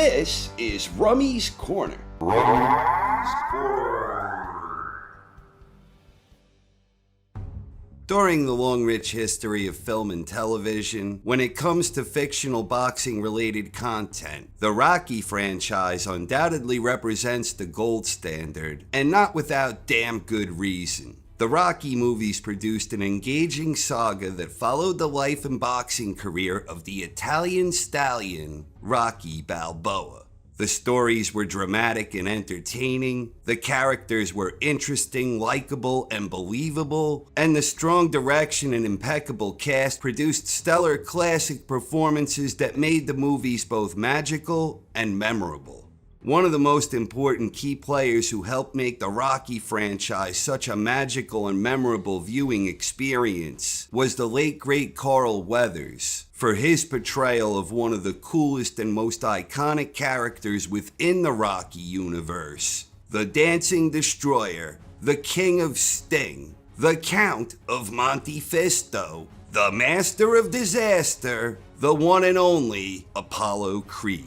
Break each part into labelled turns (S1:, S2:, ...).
S1: This is Rummy's Corner. During the long, rich history of film and television, when it comes to fictional boxing-related content, the Rocky franchise undoubtedly represents the gold standard, and not without damn good reason. The Rocky movies produced an engaging saga that followed the life and boxing career of the Italian stallion, Rocky Balboa. The stories were dramatic and entertaining, the characters were interesting, likable, and believable, and the strong direction and impeccable cast produced stellar classic performances that made the movies both magical and memorable. One of the most important key players who helped make the Rocky franchise such a magical and memorable viewing experience was the late great Carl Weathers, for his portrayal of one of the coolest and most iconic characters within the Rocky universe, the Dancing Destroyer, the King of Sting, the Count of Monte Fisto, the Master of Disaster, the one and only Apollo Creed.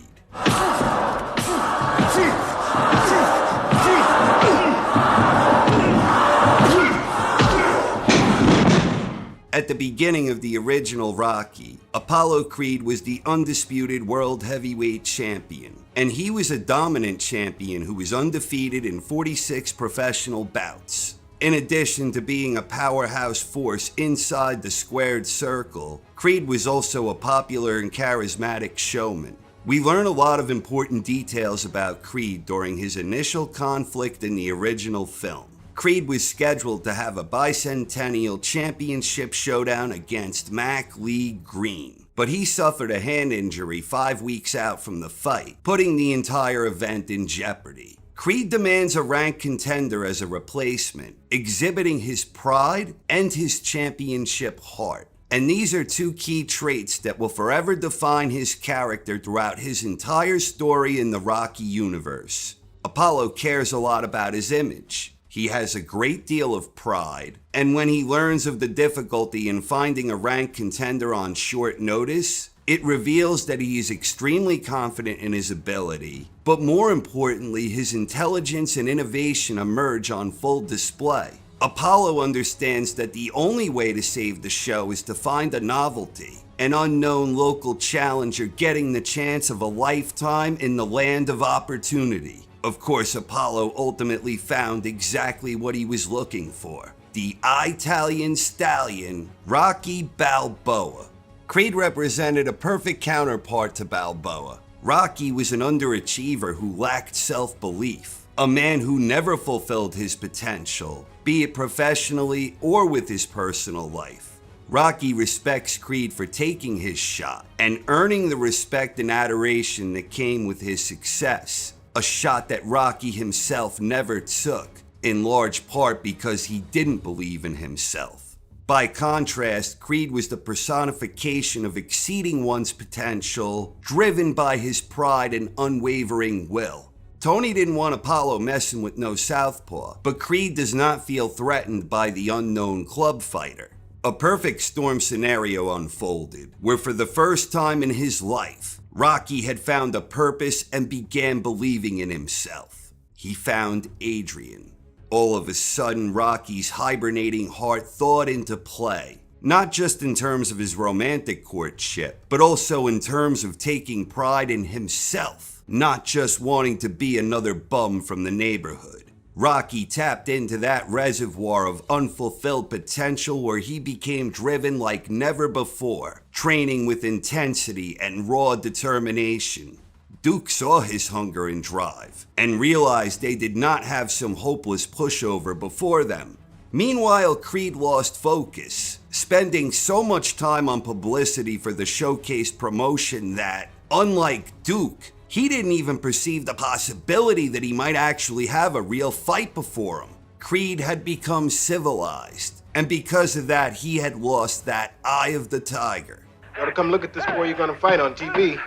S1: At the beginning of the original Rocky, Apollo Creed was the undisputed world heavyweight champion, and he was a dominant champion who was undefeated in 46 professional bouts. In addition to being a powerhouse force inside the squared circle, Creed was also a popular and charismatic showman. We learn a lot of important details about Creed during his initial conflict in the original film. Creed was scheduled to have a bicentennial championship showdown against Mac Lee Green, but he suffered a hand injury 5 weeks out from the fight, putting the entire event in jeopardy. Creed demands a ranked contender as a replacement, exhibiting his pride and his championship heart. And these are two key traits that will forever define his character throughout his entire story in the Rocky universe. Apollo cares a lot about his image. He has a great deal of pride, and when he learns of the difficulty in finding a ranked contender on short notice, it reveals that he is extremely confident in his ability, but more importantly, his intelligence and innovation emerge on full display. Apollo understands that the only way to save the show is to find a novelty, an unknown local challenger getting the chance of a lifetime in the land of opportunity. Of course, Apollo ultimately found exactly what he was looking for: the Italian stallion, Rocky Balboa. Creed represented a perfect counterpart to Balboa. Rocky was an underachiever who lacked self-belief, a man who never fulfilled his potential, be it professionally or with his personal life. Rocky respects Creed for taking his shot and earning the respect and adoration that came with his success, a shot that Rocky himself never took, in large part because he didn't believe in himself. By contrast, Creed was the personification of exceeding one's potential, driven by his pride and unwavering will. Tony didn't want Apollo messing with no southpaw, but Creed does not feel threatened by the unknown club fighter. A perfect storm scenario unfolded, where for the first time in his life, Rocky had found a purpose and began believing in himself. He found Adrian. All of a sudden, Rocky's hibernating heart thawed into play, not just in terms of his romantic courtship, but also in terms of taking pride in himself, not just wanting to be another bum from the neighborhood. Rocky tapped into that reservoir of unfulfilled potential where he became driven like never before, training with intensity and raw determination. Duke saw his hunger and drive and realized they did not have some hopeless pushover before them. Meanwhile, Creed lost focus, spending so much time on publicity for the showcase promotion that, unlike Duke, he didn't even perceive the possibility that he might actually have a real fight before him. Creed had become civilized, and because of that, he had lost that eye of the tiger.
S2: You ought to come look at this boy you're gonna fight on TV.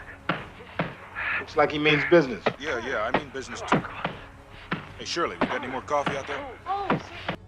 S2: Looks like he means business.
S3: Yeah, I mean business too. Hey, Shirley, we got any more coffee out there?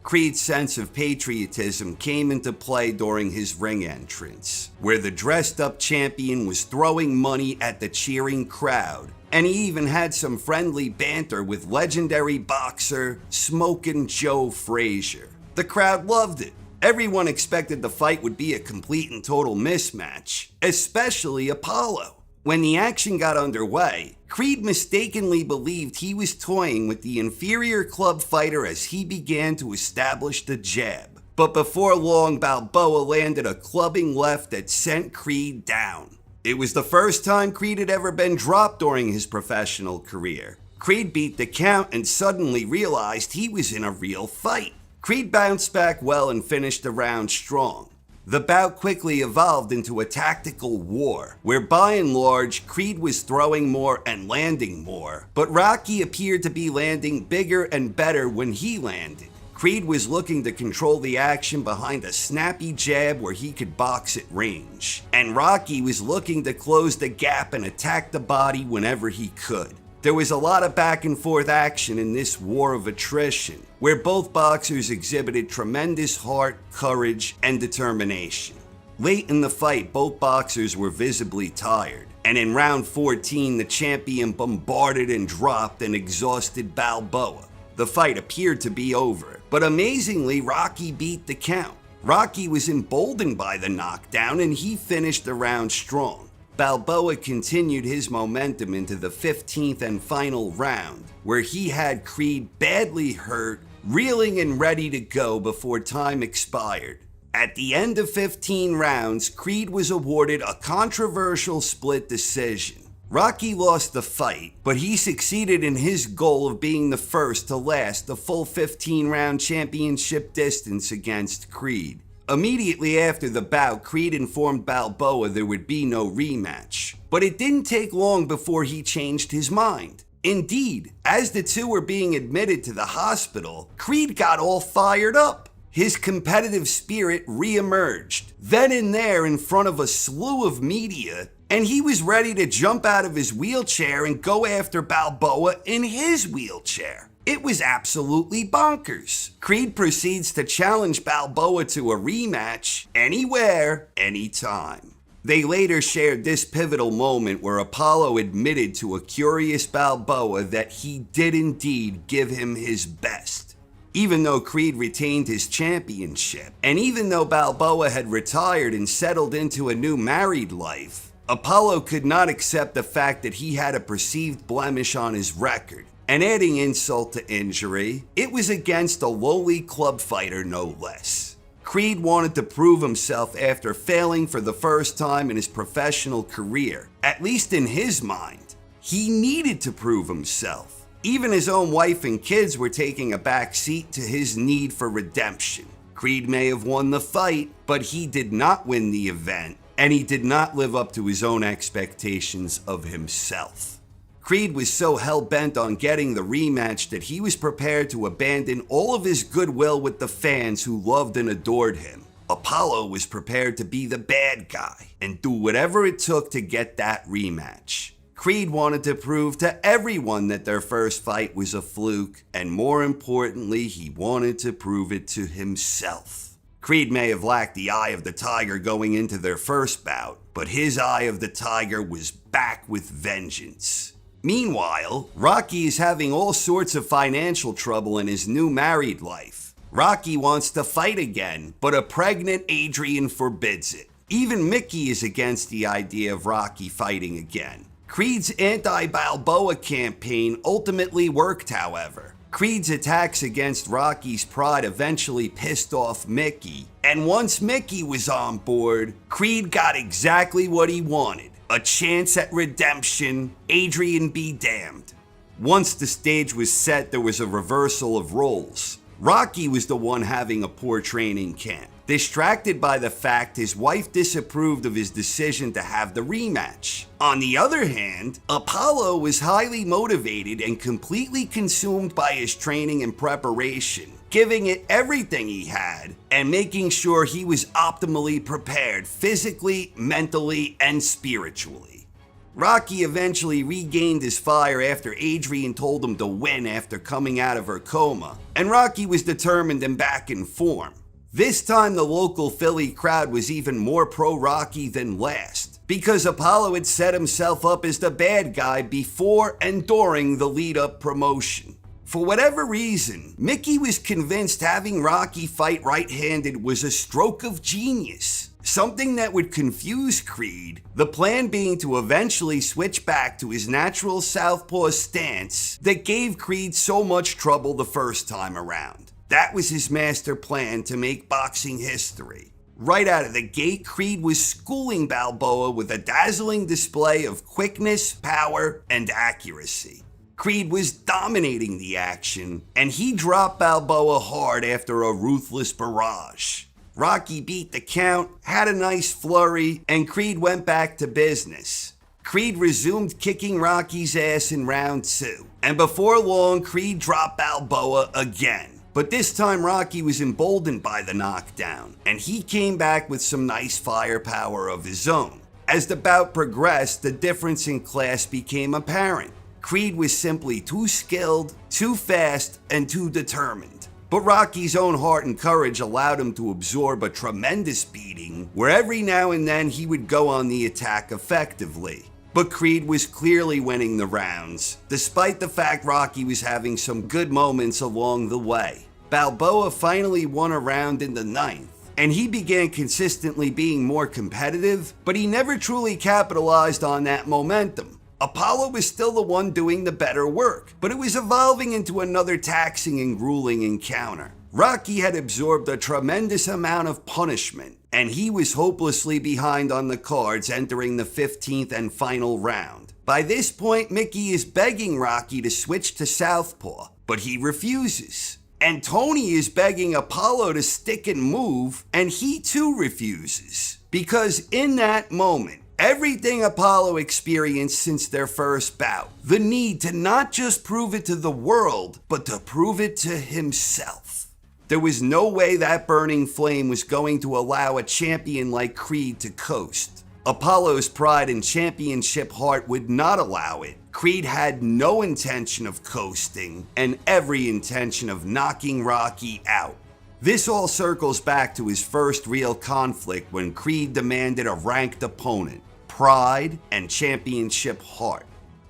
S1: Creed's sense of patriotism came into play during his ring entrance, where the dressed-up champion was throwing money at the cheering crowd, and he even had some friendly banter with legendary boxer Smokin' Joe Frazier. The crowd loved it. Everyone expected the fight would be a complete and total mismatch, especially Apollo. When the action got underway, Creed mistakenly believed he was toying with the inferior club fighter as he began to establish the jab. But before long, Balboa landed a clubbing left that sent Creed down. It was the first time Creed had ever been dropped during his professional career. Creed beat the count and suddenly realized he was in a real fight. Creed bounced back well and finished the round strong. The bout quickly evolved into a tactical war, where by and large, Creed was throwing more and landing more, but Rocky appeared to be landing bigger and better when he landed. Creed was looking to control the action behind a snappy jab where he could box at range, and Rocky was looking to close the gap and attack the body whenever he could. There was a lot of back and forth action in this war of attrition, where both boxers exhibited tremendous heart, courage, and determination. Late in the fight, both boxers were visibly tired, and in round 14, the champion bombarded and dropped an exhausted Balboa. The fight appeared to be over, but amazingly, Rocky beat the count. Rocky was emboldened by the knockdown, and he finished the round strong. Balboa continued his momentum into the 15th and final round, where he had Creed badly hurt, reeling and ready to go before time expired. At the end of 15 rounds, Creed was awarded a controversial split decision. Rocky lost the fight, but he succeeded in his goal of being the first to last the full 15-round championship distance against Creed. Immediately after the bout, Creed informed Balboa there would be no rematch. But it didn't take long before he changed his mind. Indeed, as the two were being admitted to the hospital, Creed got all fired up. His competitive spirit re-emerged, then and there in front of a slew of media, and he was ready to jump out of his wheelchair and go after Balboa in his wheelchair. It was absolutely bonkers. Creed proceeds to challenge Balboa to a rematch anywhere, anytime. They later shared this pivotal moment where Apollo admitted to a curious Balboa that he did indeed give him his best. Even though Creed retained his championship, and even though Balboa had retired and settled into a new married life, Apollo could not accept the fact that he had a perceived blemish on his record. And adding insult to injury, it was against a lowly club fighter no less. Creed wanted to prove himself after failing for the first time in his professional career, at least in his mind. He needed to prove himself. Even his own wife and kids were taking a back seat to his need for redemption. Creed may have won the fight, but he did not win the event, and he did not live up to his own expectations of himself. Creed was so hell-bent on getting the rematch that he was prepared to abandon all of his goodwill with the fans who loved and adored him. Apollo was prepared to be the bad guy and do whatever it took to get that rematch. Creed wanted to prove to everyone that their first fight was a fluke, and more importantly, he wanted to prove it to himself. Creed may have lacked the eye of the tiger going into their first bout, but his eye of the tiger was back with vengeance. Meanwhile, Rocky is having all sorts of financial trouble in his new married life. Rocky wants to fight again, but a pregnant Adrian forbids it. Even Mickey is against the idea of Rocky fighting again. Creed's anti-Balboa campaign ultimately worked, however. Creed's attacks against Rocky's pride eventually pissed off Mickey, and once Mickey was on board, Creed got exactly what he wanted. A chance at redemption, Adrian be damned. Once the stage was set, there was a reversal of roles. Rocky was the one having a poor training camp, distracted by the fact his wife disapproved of his decision to have the rematch. On the other hand, Apollo was highly motivated and completely consumed by his training and preparation, giving it everything he had and making sure he was optimally prepared physically, mentally, and spiritually. Rocky eventually regained his fire after Adrian told him to win after coming out of her coma, and Rocky was determined and back in form. This time the local Philly crowd was even more pro-Rocky than last, because Apollo had set himself up as the bad guy before and during the lead-up promotion. For whatever reason, Mickey was convinced having Rocky fight right-handed was a stroke of genius, something that would confuse Creed, the plan being to eventually switch back to his natural southpaw stance that gave Creed so much trouble the first time around. That was his master plan to make boxing history. Right out of the gate, Creed was schooling Balboa with a dazzling display of quickness, power, and accuracy. Creed was dominating the action, and he dropped Balboa hard after a ruthless barrage. Rocky beat the count, had a nice flurry, and Creed went back to business. Creed resumed kicking Rocky's ass in round 2, and before long, Creed dropped Balboa again. But this time Rocky was emboldened by the knockdown, and he came back with some nice firepower of his own. As the bout progressed, the difference in class became apparent. Creed was simply too skilled, too fast, and too determined. But Rocky's own heart and courage allowed him to absorb a tremendous beating, where every now and then he would go on the attack effectively. But Creed was clearly winning the rounds, despite the fact Rocky was having some good moments along the way. Balboa finally won a round in the 9th, and he began consistently being more competitive, but he never truly capitalized on that momentum. Apollo was still the one doing the better work, but it was evolving into another taxing and grueling encounter. Rocky had absorbed a tremendous amount of punishment, and he was hopelessly behind on the cards entering the 15th and final round. By this point, Mickey is begging Rocky to switch to southpaw, but he refuses. And Tony is begging Apollo to stick and move, and he too refuses. Because in that moment, everything Apollo experienced since their first bout, the need to not just prove it to the world, but to prove it to himself. There was no way that burning flame was going to allow a champion like Creed to coast. Apollo's pride and championship heart would not allow it. Creed had no intention of coasting and every intention of knocking Rocky out. This all circles back to his first real conflict when Creed demanded a ranked opponent, pride and championship heart.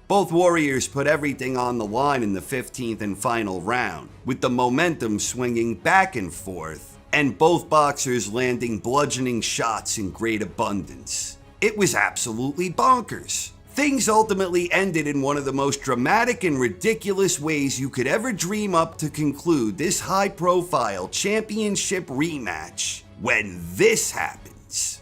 S1: Both warriors put everything on the line in the 15th and final round, with the momentum swinging back and forth, and both boxers landing bludgeoning shots in great abundance. It was absolutely bonkers. Things ultimately ended in one of the most dramatic and ridiculous ways you could ever dream up to conclude this high-profile championship rematch, when this happens.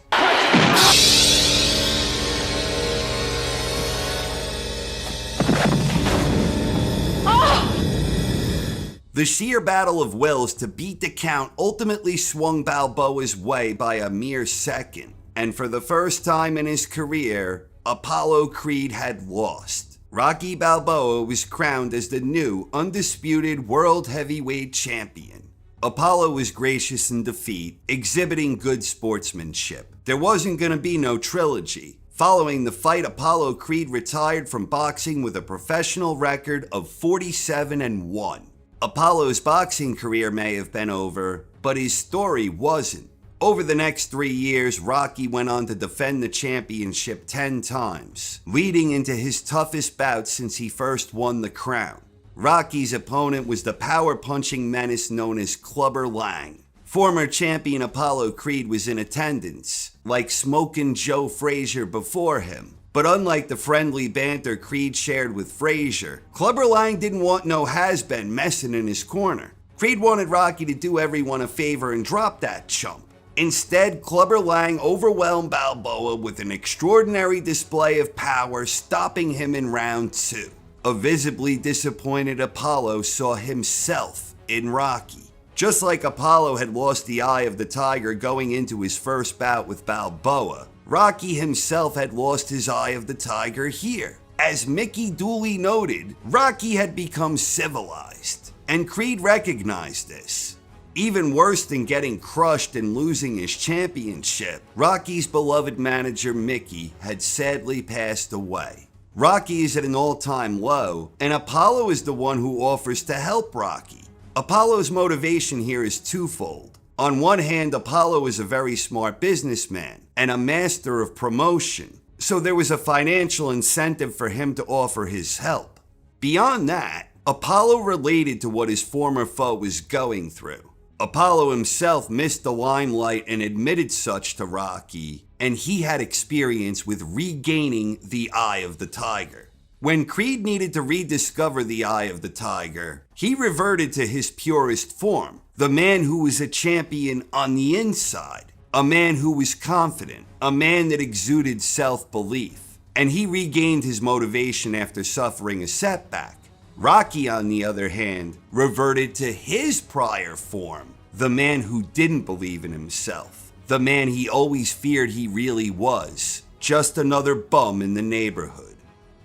S1: The sheer battle of wills to beat the count ultimately swung Balboa's way by a mere second, and for the first time in his career, Apollo Creed had lost. Rocky Balboa was crowned as the new, undisputed world heavyweight champion. Apollo was gracious in defeat, exhibiting good sportsmanship. There wasn't going to be no trilogy. Following the fight, Apollo Creed retired from boxing with a professional record of 47-1. Apollo's boxing career may have been over, but his story wasn't. Over the next 3 years, Rocky went on to defend the championship 10 times, leading into his toughest bout since he first won the crown. Rocky's opponent was the power-punching menace known as Clubber Lang. Former champion Apollo Creed was in attendance, like Smokin' Joe Frazier before him. But unlike the friendly banter Creed shared with Frazier, Clubber Lang didn't want no has-been messing in his corner. Creed wanted Rocky to do everyone a favor and drop that chump. Instead, Clubber Lang overwhelmed Balboa with an extraordinary display of power, stopping him in round 2. A visibly disappointed Apollo saw himself in Rocky. Just like Apollo had lost the eye of the tiger going into his first bout with Balboa, Rocky himself had lost his eye of the tiger here. As Mickey duly noted, Rocky had become civilized, and Creed recognized this. Even worse than getting crushed and losing his championship, Rocky's beloved manager Mickey had sadly passed away. Rocky is at an all-time low, and Apollo is the one who offers to help Rocky. Apollo's motivation here is twofold. On one hand, Apollo is a very smart businessman and a master of promotion, so there was a financial incentive for him to offer his help. Beyond that, Apollo related to what his former foe was going through. Apollo himself missed the limelight and admitted such to Rocky, and he had experience with regaining the eye of the tiger. When Creed needed to rediscover the eye of the tiger, he reverted to his purest form, the man who was a champion on the inside, a man who was confident, a man that exuded self-belief, and he regained his motivation after suffering a setback. Rocky, on the other hand, reverted to his prior form, the man who didn't believe in himself, the man he always feared he really was, just another bum in the neighborhood.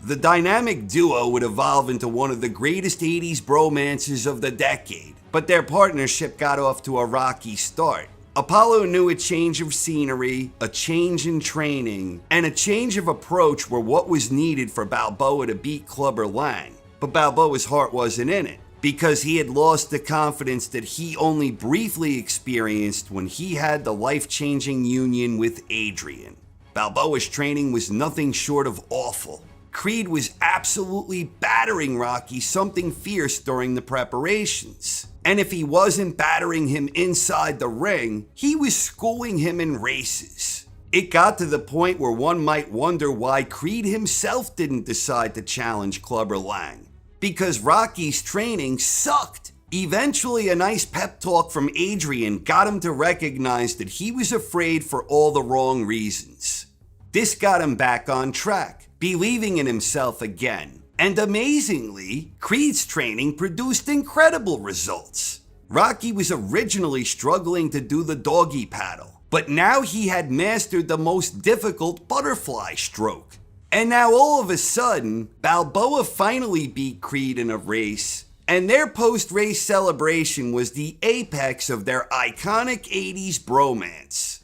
S1: The dynamic duo would evolve into one of the greatest 80s bromances of the decade, but their partnership got off to a rocky start. Apollo knew a change of scenery, a change in training, and a change of approach were what was needed for Balboa to beat Clubber Lang. But Balboa's heart wasn't in it, because he had lost the confidence that he only briefly experienced when he had the life-changing union with Adrian. Balboa's training was nothing short of awful. Creed was absolutely battering Rocky something fierce during the preparations. And if he wasn't battering him inside the ring, he was schooling him in races. It got to the point where one might wonder why Creed himself didn't decide to challenge Clubber Lang. Because Rocky's training sucked. Eventually, a nice pep talk from Adrian got him to recognize that he was afraid for all the wrong reasons. This got him back on track, believing in himself again. And amazingly, Creed's training produced incredible results. Rocky was originally struggling to do the doggy paddle, but now he had mastered the most difficult butterfly stroke. And now all of a sudden, Balboa finally beat Creed in a race, and their post-race celebration was the apex of their iconic 80s bromance.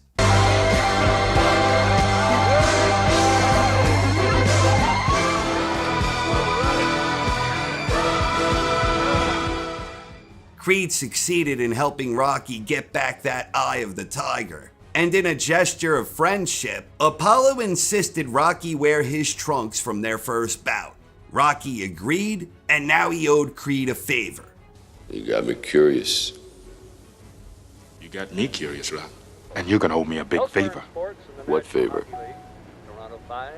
S1: Creed succeeded in helping Rocky get back that eye of the tiger. And in a gesture of friendship, Apollo insisted Rocky wear his trunks from their first bout. Rocky agreed, and now he owed Creed a favor.
S3: You got me curious.
S4: You got me curious, Rock.
S5: And you're gonna owe me a big favor.
S3: What favor?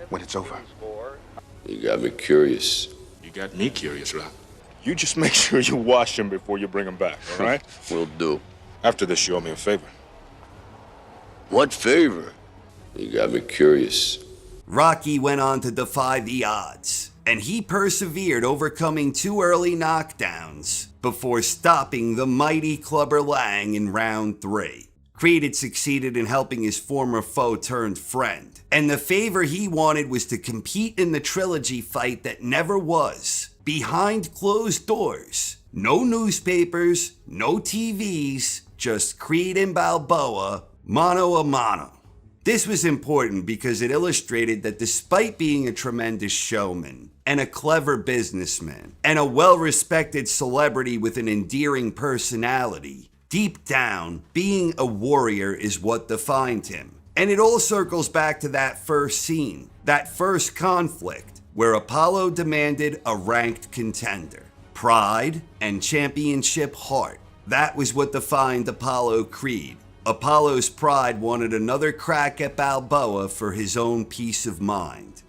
S5: When it's over.
S3: You got me curious.
S4: You got me curious, Rock.
S5: You just make sure you wash him before you bring him back, all right?
S3: Will do.
S5: After this, you owe me a favor.
S3: What favor? You got me curious.
S1: Rocky went on to defy the odds, and he persevered, overcoming 2 early knockdowns before stopping the mighty Clubber Lang in round 3. Creed had succeeded in helping his former foe turned friend, and the favor he wanted was to compete in the trilogy fight that never was, behind closed doors. No newspapers, no TVs, just Creed and Balboa, mano a mano. This was important because it illustrated that despite being a tremendous showman and a clever businessman and a well-respected celebrity with an endearing personality, deep down, being a warrior is what defined him. And it all circles back to that first scene, that first conflict, where Apollo demanded a ranked contender. Pride and championship heart. That was what defined Apollo Creed. Apollo's pride wanted another crack at Balboa for his own peace of mind.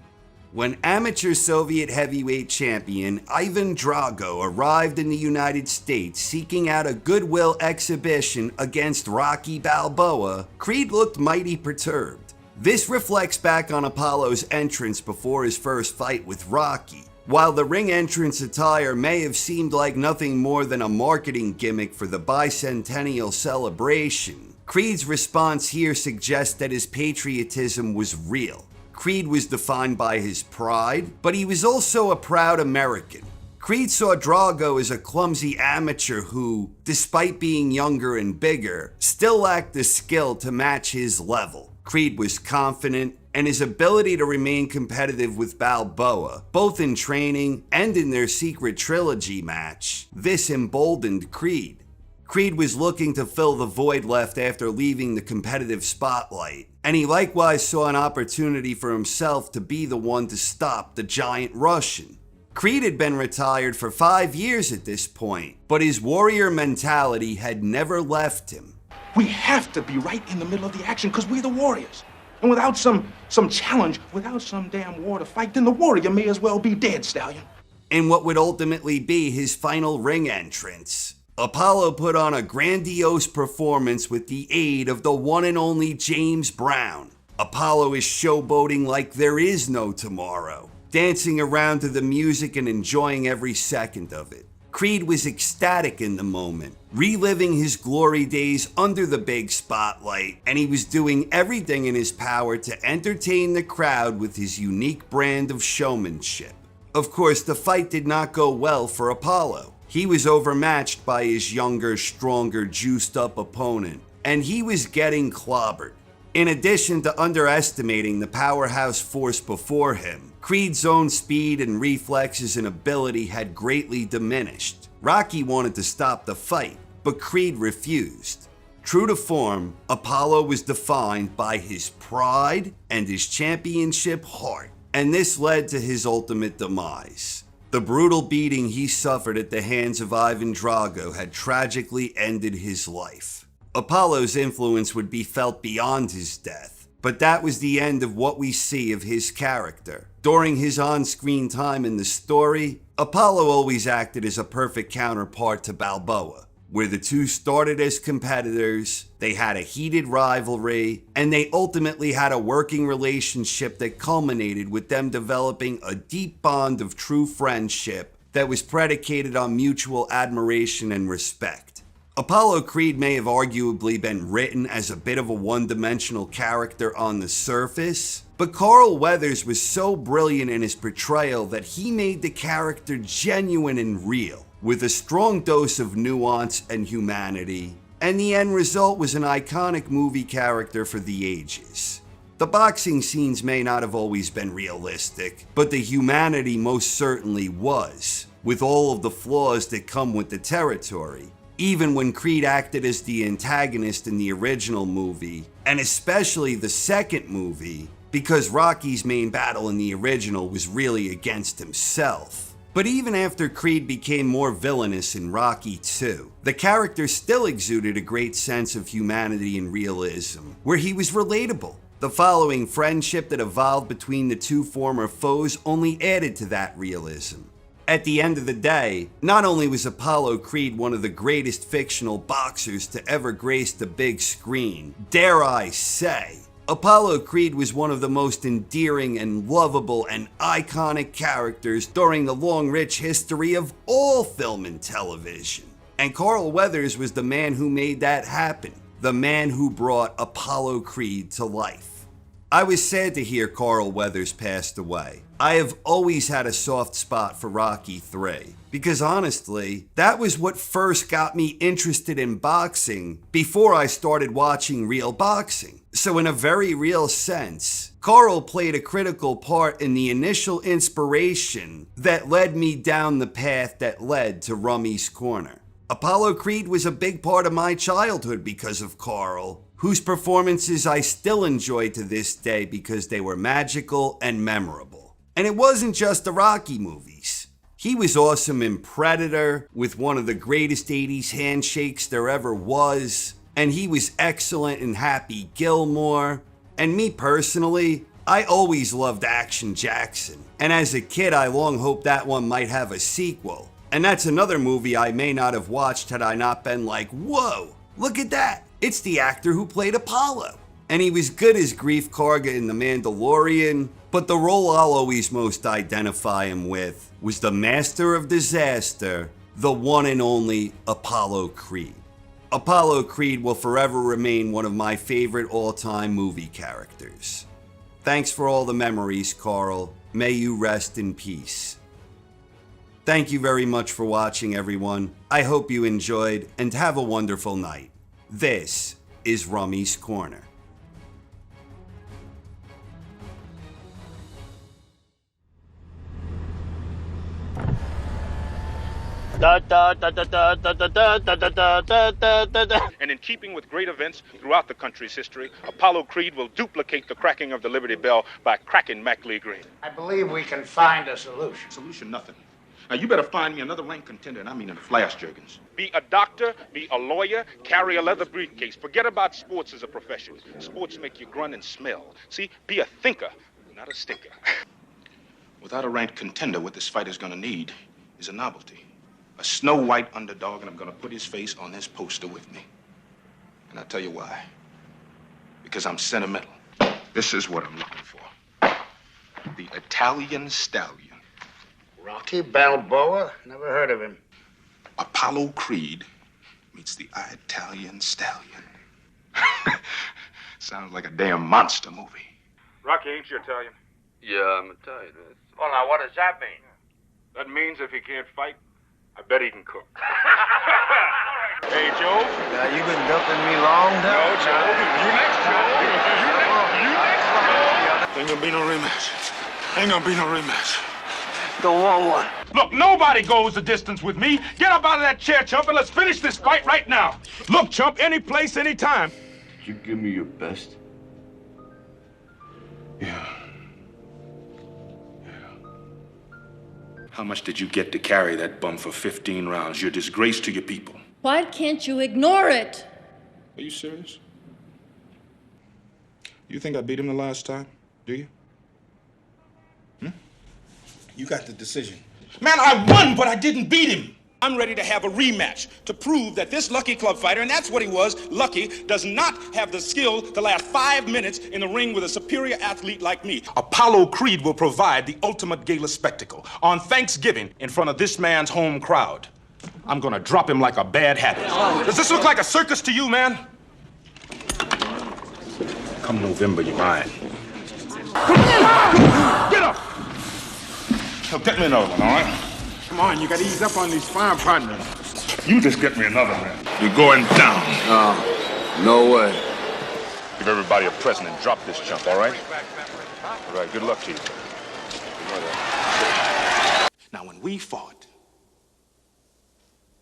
S1: When amateur Soviet heavyweight champion Ivan Drago arrived in the United States seeking out a goodwill exhibition against Rocky Balboa, Creed looked mighty perturbed. This reflects back on Apollo's entrance before his first fight with Rocky. While the ring entrance attire may have seemed like nothing more than a marketing gimmick for the bicentennial celebration, Creed's response here suggests that his patriotism was real. Creed was defined by his pride, but he was also a proud American. Creed saw Drago as a clumsy amateur who, despite being younger and bigger, still lacked the skill to match his level. Creed was confident, and his ability to remain competitive with Balboa, both in training and in their secret trilogy match, this emboldened Creed. Creed was looking to fill the void left after leaving the competitive spotlight, and he likewise saw an opportunity for himself to be the one to stop the giant Russian. Creed had been retired for 5 years at this point, but his warrior mentality had never left him.
S6: We have to be right in the middle of the action because we're the warriors. And without some challenge, without some damn war to fight, then the warrior may as well be dead, Stallion.
S1: In what would ultimately be his final ring entrance, Apollo put on a grandiose performance with the aid of the one and only James Brown. Apollo is showboating like there is no tomorrow, dancing around to the music and enjoying every second of it. Creed was ecstatic in the moment, reliving his glory days under the big spotlight, and he was doing everything in his power to entertain the crowd with his unique brand of showmanship. Of course, the fight did not go well for Apollo. He was overmatched by his younger, stronger, juiced-up opponent, and he was getting clobbered. In addition to underestimating the powerhouse force before him, Creed's own speed and reflexes and ability had greatly diminished. Rocky wanted to stop the fight, but Creed refused. True to form, Apollo was defined by his pride and his championship heart, and this led to his ultimate demise. The brutal beating he suffered at the hands of Ivan Drago had tragically ended his life. Apollo's influence would be felt beyond his death, but that was the end of what we see of his character. During his on-screen time in the story, Apollo always acted as a perfect counterpart to Balboa. Where the two started as competitors, they had a heated rivalry, and they ultimately had a working relationship that culminated with them developing a deep bond of true friendship that was predicated on mutual admiration and respect. Apollo Creed may have arguably been written as a bit of a one-dimensional character on the surface, but Carl Weathers was so brilliant in his portrayal that he made the character genuine and real, with a strong dose of nuance and humanity, and the end result was an iconic movie character for the ages. The boxing scenes may not have always been realistic, but the humanity most certainly was, with all of the flaws that come with the territory. Even when Creed acted as the antagonist in the original movie, and especially the second movie, because Rocky's main battle in the original was really against himself. But even after Creed became more villainous in Rocky II, the character still exuded a great sense of humanity and realism, where he was relatable. The following friendship that evolved between the two former foes only added to that realism. At the end of the day, not only was Apollo Creed one of the greatest fictional boxers to ever grace the big screen, dare I say, Apollo Creed was one of the most endearing and lovable and iconic characters during the long, rich history of all film and television. And Carl Weathers was the man who made that happen, the man who brought Apollo Creed to life. I was sad to hear Carl Weathers passed away. I have always had a soft spot for Rocky III, because honestly, that was what first got me interested in boxing before I started watching real boxing. So in a very real sense, Carl played a critical part in the initial inspiration that led me down the path that led to Rummy's Corner. Apollo Creed was a big part of my childhood because of Carl, whose performances I still enjoy to this day because they were magical and memorable. And it wasn't just the Rocky movies. He was awesome in Predator, with one of the greatest 80s handshakes there ever was, and he was excellent in Happy Gilmore. And me personally, I always loved Action Jackson, and as a kid I long hoped that one might have a sequel. And that's another movie I may not have watched had I not been like, whoa, look at that, it's the actor who played Apollo. And he was good as Greef Karga in The Mandalorian, but the role I'll always most identify him with was the master of disaster, the one and only Apollo Creed. Apollo Creed will forever remain one of my favorite all-time movie characters. Thanks for all the memories, Carl. May you rest in peace. Thank you very much for watching, everyone. I hope you enjoyed, and have a wonderful night. This is Rummy's Corner.
S6: And in keeping with great events throughout the country's history, Apollo Creed will duplicate the cracking of the Liberty Bell by cracking Mackley Green.
S2: I believe we can find a solution.
S6: Solution nothing. Now, you better find me another ranked contender, and I mean in a flash, Jurgens. Be a doctor, be a lawyer, carry a leather briefcase. Forget about sports as a profession. Sports make you grunt and smell. See, be a thinker, not a stinker. Without a ranked contender, what this fighter's gonna need is a novelty. A Snow White underdog, and I'm gonna put his face on this poster with me. And I'll tell you why. Because I'm sentimental. This is what I'm looking for. The Italian Stallion.
S2: Rocky Balboa? Never heard of him.
S6: Apollo Creed meets the Italian Stallion. Sounds like a damn monster movie.
S5: Rocky, ain't you Italian?
S3: Yeah, I'm Italian.
S2: Well, now, what does that mean?
S5: That means if he can't fight, I bet he can cook. Hey, Joe.
S2: Now, you been dumping me long time?
S5: No, Joe. You next, Joe. You next. Ain't gonna be no rematch. Ain't gonna be no rematch.
S2: Don't want one.
S6: Look, nobody goes the distance with me. Get up out of that chair, Chump, and let's finish this fight right now. Look, Chump, any place, any time.
S3: Did you give me your best?
S6: Yeah. How much did you get to carry that bum for 15 rounds? You're a disgrace to your people.
S7: Why can't you ignore it?
S6: Are you serious? You think I beat him the last time? Do you? You got the decision. Man, I won, but I didn't beat him. I'm ready to have a rematch to prove that this lucky club fighter, and that's what he was, lucky, does not have the skill to last 5 minutes in the ring with a superior athlete like me. Apollo Creed will provide the ultimate gala spectacle on Thanksgiving in front of this man's home crowd. I'm gonna drop him like a bad habit. Does this look like a circus to you, man? Come November, you're mine. Get up! So get me another one, all right?
S5: Come on, you gotta ease up on these farm partners.
S6: You just get me another man. You're going down.
S3: No way.
S5: Give everybody a present and drop this chump, all right? All right, good luck to you.
S6: Now, when we fought,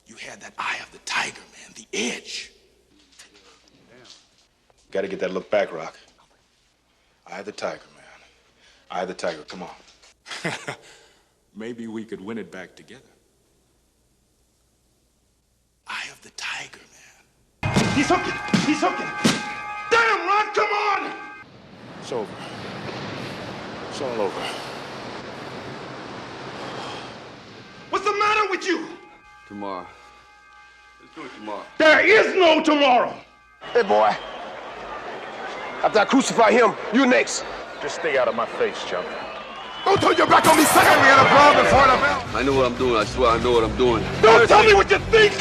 S6: you had that eye of the tiger, man, the edge. Gotta get that look back, Rock. Eye of the tiger, man. Eye of the tiger, come on. Maybe we could win it back together. Eye of the tiger, man. He's hooking! He's hooking! Damn, Rock, come on!
S5: It's over. It's all over.
S6: What's the matter with you?
S3: Tomorrow. Let's do it tomorrow.
S6: There is no tomorrow!
S2: Hey, boy. After I crucify him, you next.
S5: Just stay out of my face, chump.
S2: Don't turn your back on me second. We had a problem before the bell.
S3: I know what I'm doing. I swear I know what I'm doing.
S6: Don't tell me what you think!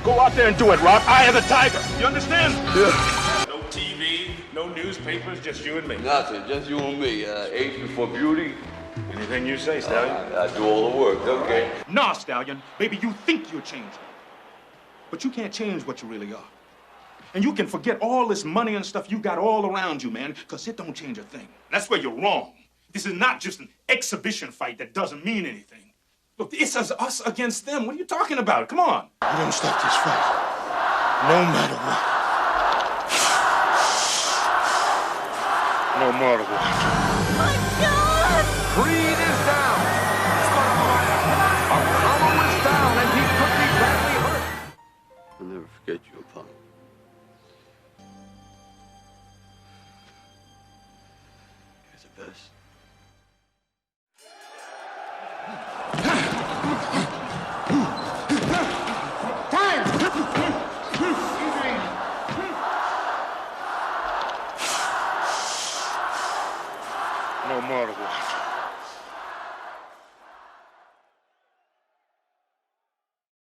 S6: Go out there and do it, Rock. Eye of the tiger. You understand?
S3: Yeah.
S5: No TV, no newspapers, just you and me.
S3: Nothing. Just you and me. Age before beauty.
S5: Anything you say, Stallion.
S3: I do all the work. Okay.
S6: Nah, Stallion. Maybe you think you're changing. But you can't change what you really are. And you can forget all this money and stuff you got all around you, man, because it don't change a thing. That's where you're wrong. This is not just an exhibition fight that doesn't mean anything. Look, it's us against them. What are you talking about? Come on.
S2: We're gonna stop this fight. No matter what.
S5: No matter what.
S7: My God!
S8: Creed is down. Apollo is down, and he could be badly hurt.
S3: I'll never forget you, Apollo. You're the best.
S5: No matter what.